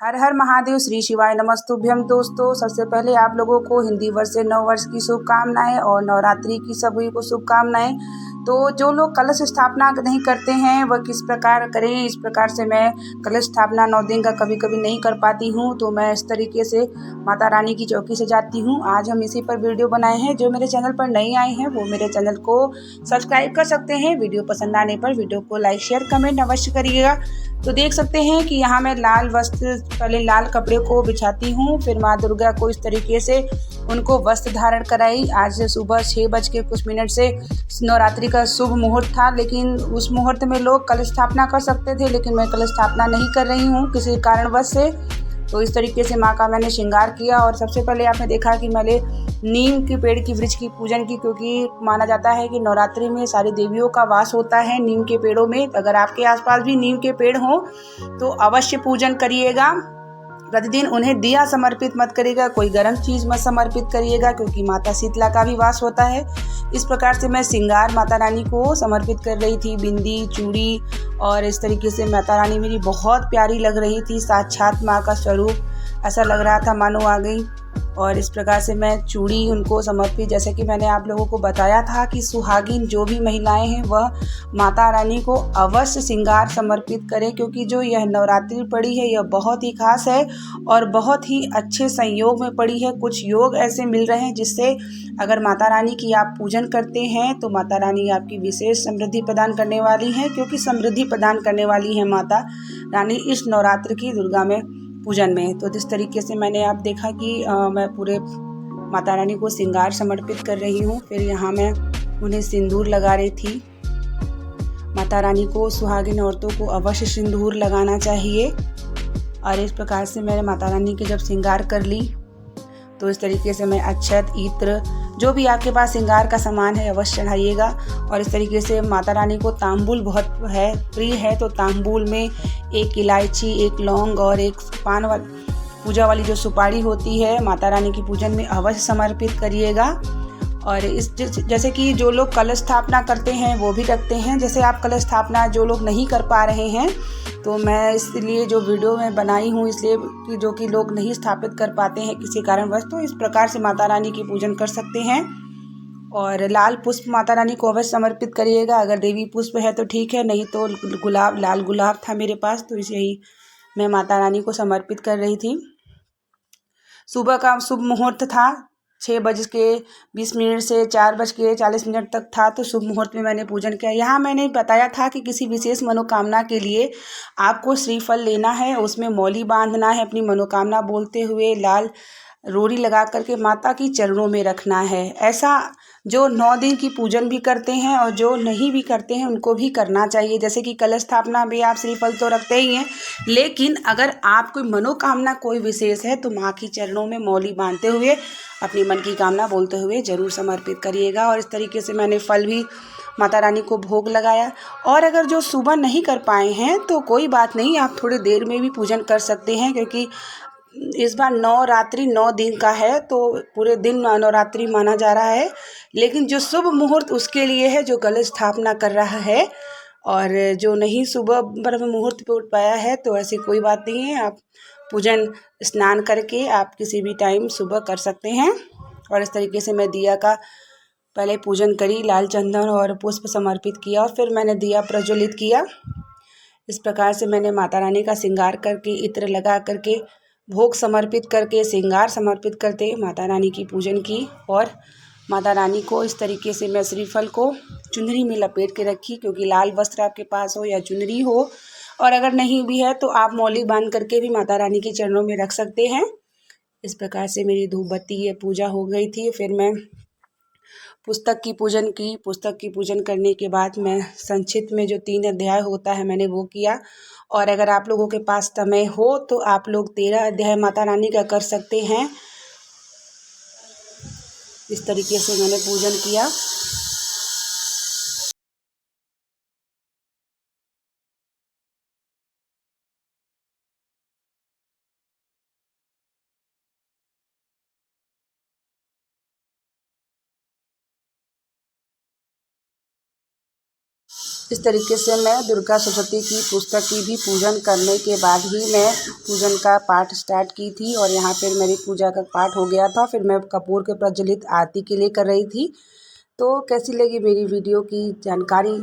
हर हर महादेव, श्री शिवाय नमस्तुभ्यम। दोस्तों, सबसे पहले आप लोगों को हिंदी वर्ष से नव वर्ष की शुभकामनाएं और नवरात्रि की सभी को शुभकामनाएं। तो जो लोग कलश स्थापना नहीं करते हैं वह किस प्रकार करें, इस प्रकार से मैं कलश स्थापना 9 दिन का कभी कभी नहीं कर पाती हूँ, तो मैं इस तरीके से माता रानी की चौकी सजाती हूँ। आज हम इसी पर वीडियो बनाए हैं। जो मेरे चैनल पर नए आए हैं वो मेरे चैनल को सब्सक्राइब कर सकते हैं। वीडियो पसंद आने पर वीडियो को लाइक शेयर कमेंट अवश्य करिएगा। तो देख सकते हैं कि यहाँ मैं लाल वस्त्र, पहले लाल कपड़े को बिछाती हूँ, फिर माँ दुर्गा को इस तरीके से उनको वस्त्र धारण कराई। आज सुबह 6 बज के कुछ मिनट से नवरात्रि का शुभ मुहूर्त था, लेकिन उस मुहूर्त में लोग कलश स्थापना कर सकते थे, लेकिन मैं कलश स्थापना नहीं कर रही हूँ किसी कारणवश से। तो इस तरीके से माँ का मैंने श्रृंगार किया। और सबसे पहले आपने देखा कि मैंने नीम के पेड़ की वृक्ष की पूजन की, क्योंकि माना जाता है कि नवरात्रि में सारी देवियों का वास होता है नीम के पेड़ों में। अगर आपके आसपास भी नीम के पेड़ हों तो अवश्य पूजन करिएगा। प्रतिदिन उन्हें दिया समर्पित मत करिएगा, कोई गर्म चीज़ मत समर्पित करिएगा, क्योंकि माता शीतला का भी वास होता है। इस प्रकार से मैं श्रृंगार माता रानी को समर्पित कर रही थी, बिंदी चूड़ी, और इस तरीके से माता रानी मेरी बहुत प्यारी लग रही थी, साक्षात माँ का स्वरूप ऐसा लग रहा था मानो आ गई। और इस प्रकार से मैं चूड़ी उनको समर्पित, जैसे कि मैंने आप लोगों को बताया था कि सुहागिन जो भी महिलाएं हैं वह माता रानी को अवश्य श्रृंगार समर्पित करें, क्योंकि जो यह नवरात्रि पड़ी है यह बहुत ही खास है और बहुत ही अच्छे संयोग में पड़ी है। कुछ योग ऐसे मिल रहे हैं जिससे अगर माता रानी की आप पूजन करते हैं तो माता रानी आपकी विशेष समृद्धि प्रदान करने वाली हैं, क्योंकि समृद्धि प्रदान करने वाली है माता रानी इस नवरात्र की दुर्गा में पूजन में। तो जिस तरीके से मैंने आप देखा कि मैं पूरे माता रानी को श्रृंगार समर्पित कर रही हूँ। फिर यहाँ मैं उन्हें सिंदूर लगा रही थी। माता रानी को, सुहागिन औरतों को अवश्य सिंदूर लगाना चाहिए। और इस प्रकार से मैंने माता रानी के जब श्रृंगार कर ली तो इस तरीके से मैं अक्षत, इत्र, जो भी आपके पास श्रृंगार का सामान है अवश्य चढ़ाइएगा। और इस तरीके से माता रानी को तांबूल बहुत है प्रिय है, तो तांबूल में एक इलायची, एक लौंग और एक पान वाली पूजा वाली जो सुपारी होती है माता रानी की पूजन में अवश्य समर्पित करिएगा। और इस जैसे कि जो लोग कलश स्थापना करते हैं वो भी रखते हैं, जैसे आप कलश स्थापना जो लोग नहीं कर पा रहे हैं, तो मैं इसलिए जो वीडियो में बनाई हूँ इसलिए कि जो कि लोग नहीं स्थापित कर पाते हैं किसी कारणवश, तो इस प्रकार से माता रानी की पूजन कर सकते हैं। और लाल पुष्प माता रानी को अवश्य समर्पित करिएगा। अगर देवी पुष्प है तो ठीक है, नहीं तो गुलाब, लाल गुलाब था मेरे पास, तो इसे ही मैं माता रानी को समर्पित कर रही थी। सुबह का शुभ मुहूर्त था, 6:20 से 4:40 तक था, तो शुभ मुहूर्त में मैंने पूजन किया। यहाँ मैंने बताया था कि किसी विशेष मनोकामना के लिए आपको श्रीफल लेना है, उसमें मौली बांधना है, अपनी मनोकामना बोलते हुए लाल रोड़ी लगा करके माता की चरणों में रखना है। ऐसा जो 9 दिन की पूजन भी करते हैं और जो नहीं भी करते हैं उनको भी करना चाहिए। जैसे कि कलश स्थापना भी आप श्रीफल तो रखते ही हैं, लेकिन अगर आप कोई मनोकामना कोई विशेष है तो माँ की चरणों में मौली बांधते हुए अपनी मन की कामना बोलते हुए जरूर समर्पित करिएगा। और इस तरीके से मैंने फल भी माता रानी को भोग लगाया। और अगर जो सुबह नहीं कर पाए हैं तो कोई बात नहीं, आप थोड़ी देर में भी पूजन कर सकते हैं, क्योंकि इस बार नवरात्रि 9 दिन का है तो पूरे दिन नवरात्रि माना जा रहा है। लेकिन जो शुभ मुहूर्त उसके लिए है जो कलश स्थापना कर रहा है, और जो नहीं सुबह ब्रह्म मुहूर्त पे उठ पाया है तो ऐसी कोई बात नहीं है, आप पूजन स्नान करके आप किसी भी टाइम सुबह कर सकते हैं। और इस तरीके से मैं दिया का पहले पूजन करी, लाल चंदन और पुष्प समर्पित किया और फिर मैंने दिया प्रज्वलित किया। इस प्रकार से मैंने माता रानी का श्रृंगार करके, इत्र लगा करके, भोग समर्पित करके, श्रृंगार समर्पित करते माता रानी की पूजन की। और माता रानी को इस तरीके से मैं श्रीफल को चुनरी में लपेट के रखी, क्योंकि लाल वस्त्र आपके पास हो या चुनरी हो, और अगर नहीं भी है तो आप मौली बांध करके भी माता रानी के चरणों में रख सकते हैं। इस प्रकार से मेरी धूप बत्ती ये पूजा हो गई थी। फिर मैं पुस्तक की पूजन की। पुस्तक की पूजन करने के बाद मैं संक्षिप्त में जो 3 अध्याय होता है मैंने वो किया। और अगर आप लोगों के पास समय हो तो आप लोग 13 अध्याय माता रानी का कर सकते हैं। इस तरीके से मैंने पूजन किया। इस तरीके से मैं दुर्गा सरस्वती की पुस्तक की भी पूजन करने के बाद ही मैं पूजन का पाठ स्टार्ट की थी। और यहाँ पर मेरी पूजा का पाठ हो गया था। फिर मैं कपूर के प्रज्वलित आरती के लिए कर रही थी। तो कैसी लगी मेरी वीडियो की जानकारी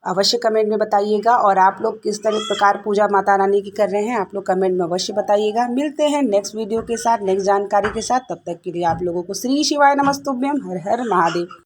अवश्य कमेंट में बताइएगा। और आप लोग किस प्रकार पूजा माता रानी की कर रहे हैं, आप लोग कमेंट में अवश्य बताइएगा। मिलते हैं नेक्स्ट वीडियो के साथ, नेक्स्ट जानकारी के साथ। तब तक के लिए आप लोगों को श्री शिवाय नमस्तुभ्यम। हर हर महादेव।